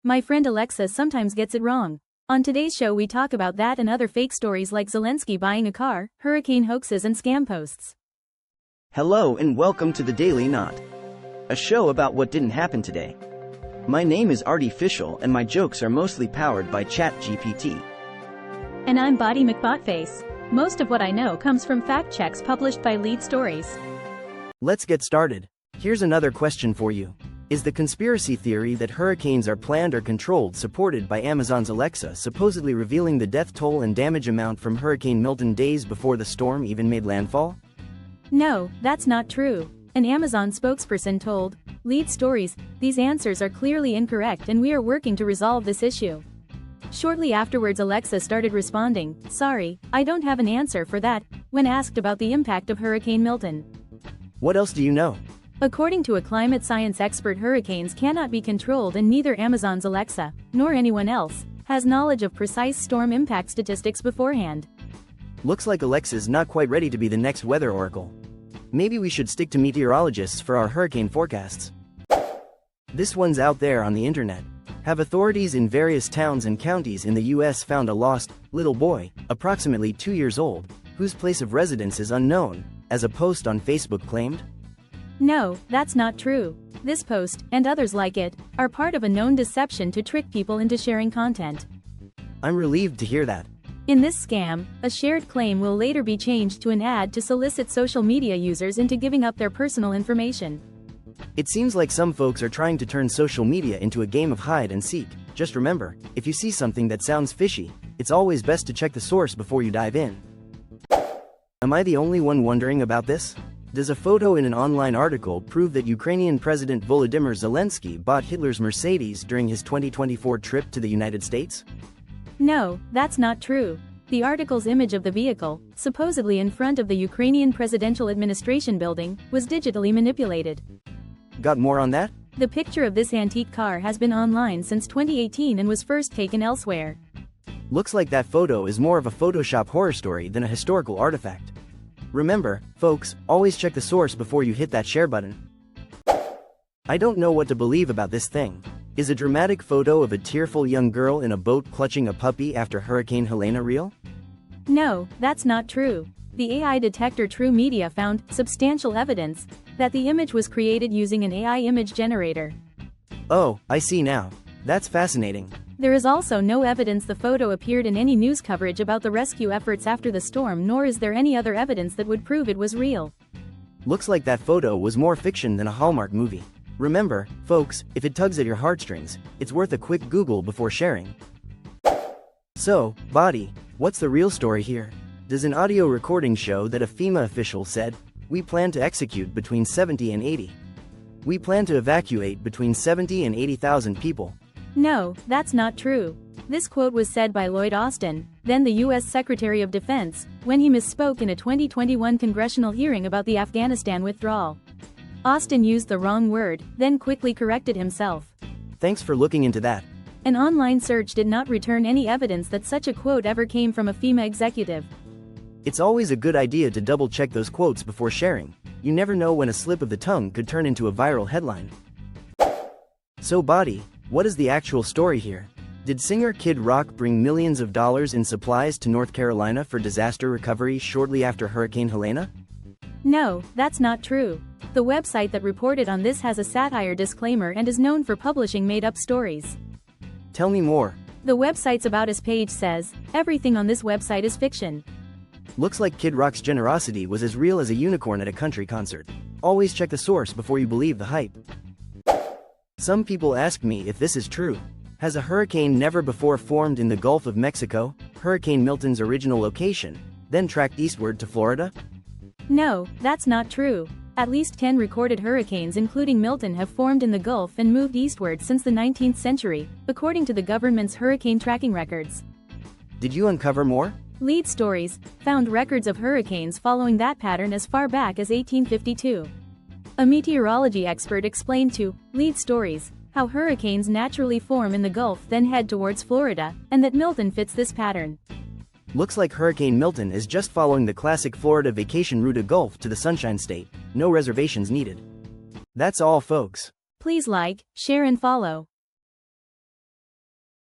My friend Alexa sometimes gets it wrong. On today's show we talk about that and other fake stories like Zelenskyy buying a car, hurricane hoaxes and scam posts. Hello and welcome to the Daily Knot, a show about what didn't happen today. My name is Artificial and my jokes are mostly powered by ChatGPT. And I'm Body McBotface. Most of what I know comes from fact checks published by Lead Stories. Let's get started. Here's another question for you. Is the conspiracy theory that hurricanes are planned or controlled supported by Amazon's Alexa supposedly revealing the death toll and damage amount from Hurricane Milton days before the storm even made landfall? No, that's not true. An Amazon spokesperson told Lead Stories, "These answers are clearly incorrect and we are working to resolve this issue." Shortly afterwards Alexa started responding, "Sorry, I don't have an answer for that," when asked about the impact of Hurricane Milton. What else do you know? According to a climate science expert, hurricanes cannot be controlled and neither Amazon's Alexa, nor anyone else, has knowledge of precise storm impact statistics beforehand. Looks like Alexa's not quite ready to be the next weather oracle. Maybe we should stick to meteorologists for our hurricane forecasts. This one's out there on the internet. Have authorities in various towns and counties in the US found a lost, little boy, approximately 2 years old, whose place of residence is unknown, as a post on Facebook claimed? No, that's not true. This post, and others like it, are part of a known deception to trick people into sharing content. I'm relieved to hear that. In this scam, a shared claim will later be changed to an ad to solicit social media users into giving up their personal information. It seems like some folks are trying to turn social media into a game of hide and seek. Just remember, if you see something that sounds fishy, it's always best to check the source before you dive in. Am I the only one wondering about this? Does a photo in an online article prove that Ukrainian President Volodymyr Zelenskyy bought Hitler's Mercedes during his 2024 trip to the United States? No, that's not true. The article's image of the vehicle, supposedly in front of the Ukrainian Presidential Administration building, was digitally manipulated. Got more on that? The picture of this antique car has been online since 2018 and was first taken elsewhere. Looks like that photo is more of a Photoshop horror story than a historical artifact. Remember, folks, always check the source before you hit that share button. I don't know what to believe about this thing. Is a dramatic photo of a tearful young girl in a boat clutching a puppy after Hurricane Helene real? No, that's not true. The AI detector True Media found substantial evidence that the image was created using an AI image generator. Oh, I see now. That's fascinating. There is also no evidence the photo appeared in any news coverage about the rescue efforts after the storm, nor is there any other evidence that would prove it was real. Looks like that photo was more fiction than a Hallmark movie. Remember, folks, if it tugs at your heartstrings, it's worth a quick Google before sharing. So, Body, what's the real story here? Does an audio recording show that a FEMA official said, "We plan to execute between 70 and 80. We plan to evacuate between 70 and 80,000 people." No, that's not true. This quote was said by Lloyd Austin, then the U.S. Secretary of Defense, when he misspoke in a 2021 congressional hearing about the Afghanistan withdrawal. Austin used the wrong word, then quickly corrected himself. Thanks for looking into that. An online search did not return any evidence that such a quote ever came from a FEMA executive. It's always a good idea to double-check those quotes before sharing. You never know when a slip of the tongue could turn into a viral headline. So Body, what is the actual story here? Did singer Kid Rock bring millions of dollars in supplies to North Carolina for disaster recovery shortly after Hurricane Helene? No, that's not true. The website that reported on this has a satire disclaimer and is known for publishing made-up stories. Tell me more. The website's About Us page says, "Everything on this website is fiction." Looks like Kid Rock's generosity was as real as a unicorn at a country concert. Always check the source before you believe the hype. Some people ask me if this is true. Has a hurricane never before formed in the Gulf of Mexico, Hurricane Milton's original location, then tracked eastward to Florida? No, that's not true. At least 10 recorded hurricanes including Milton have formed in the Gulf and moved eastward since the 19th century, according to the government's hurricane tracking records. Did you uncover more? Lead Stories found records of hurricanes following that pattern as far back as 1852. A meteorology expert explained to Lead Stories how hurricanes naturally form in the Gulf then head towards Florida, and that Milton fits this pattern. Looks like Hurricane Milton is just following the classic Florida vacation route Gulf to the Sunshine State. No reservations needed. That's all, folks. Please like, share and follow.